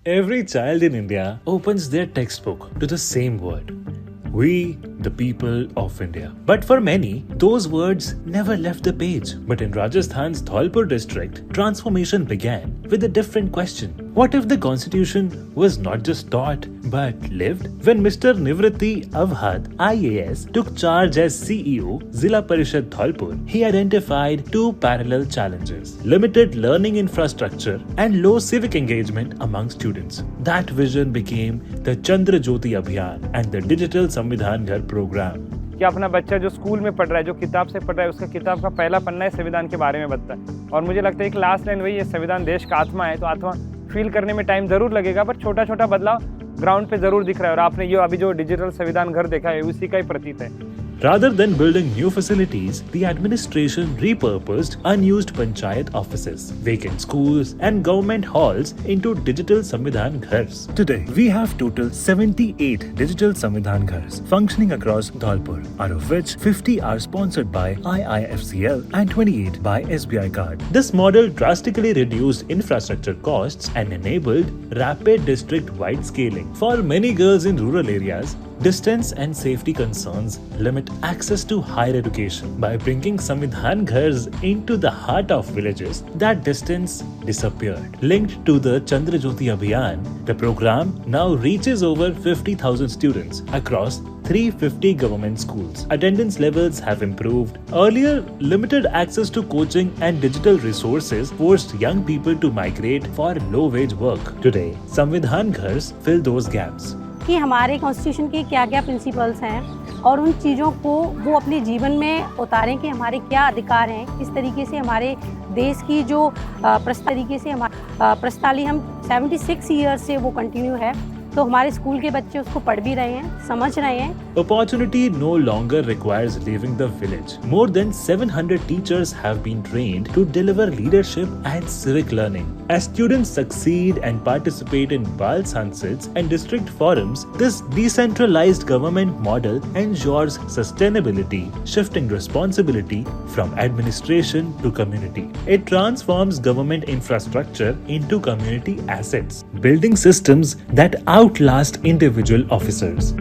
Every child in India opens their textbook to the same word. We, the people of India. But for many, those words never left the page. But in Rajasthan's Dholpur district, transformation began with a different question. What if the constitution was not just taught but lived? When Mr. Nivritti Avhad, IAS, took charge as CEO, Zilla Parishad Dholpur, he identified two parallel challenges: limited learning infrastructure and low civic engagement among students. That vision became the Chandra Jyoti Abhiyan and the Digital Samvidhan Ghar program. कि अपना बच्चा जो school में पढ़ रहा है, जो किताब से पढ़ रहा है, उसका किताब का पहला पन्ना है संविधान के बारे में बताता है। और मुझे लगता है कि लास्ट लाइन वही है, संविधान देश का आत्मा है, तो आत्मा फील करने में टाइम ज़रूर लगेगा, पर छोटा छोटा बदलाव ग्राउंड पे ज़रूर दिख रहा है। और आपने ये अभी जो डिजिटल संविधान घर देखा है, उसी का ही प्रतीक है। Rather than building new facilities, the administration repurposed unused panchayat offices, vacant schools and government halls into digital Samvidhan Ghars. Today, we have total 78 digital Samvidhan Ghars functioning across Dholpur, out of which 50 are sponsored by IIFCL and 28 by SBI card. This model drastically reduced infrastructure costs and enabled rapid district-wide scaling. For many girls in rural areas, distance and safety concerns limit access to higher education. By bringing Samvidhan Ghars into the heart of villages, that distance disappeared. Linked to the Chandra Jyoti Abhiyan, the program now reaches over 50,000 students across 350 government schools. Attendance levels have improved. Earlier, limited access to coaching and digital resources forced young people to migrate for low-wage work. Today, Samvidhan Ghars fill those gaps. कि हमारे constitution के क्या क्या principles हैं और उन चीज़ों को वो अपने जीवन में उतारें कि हमारे क्या अधिकार हैं, किस तरीके से हमारे देश की जो प्रस्ताली हम 76 ईयर्स से वो कंटिन्यू है, तो हमारे स्कूल के बच्चे उसको पढ़ भी रहे हैं, समझ रहे हैं। Opportunity no longer requires leaving the village. More than 700 teachers have been trained to deliver leadership and civic learning. As students succeed and participate in Bal Sansats and district forums, this decentralized government model ensures sustainability, shifting responsibility from administration to community. It transforms government infrastructure into community assets, building systems that outlast individual officers.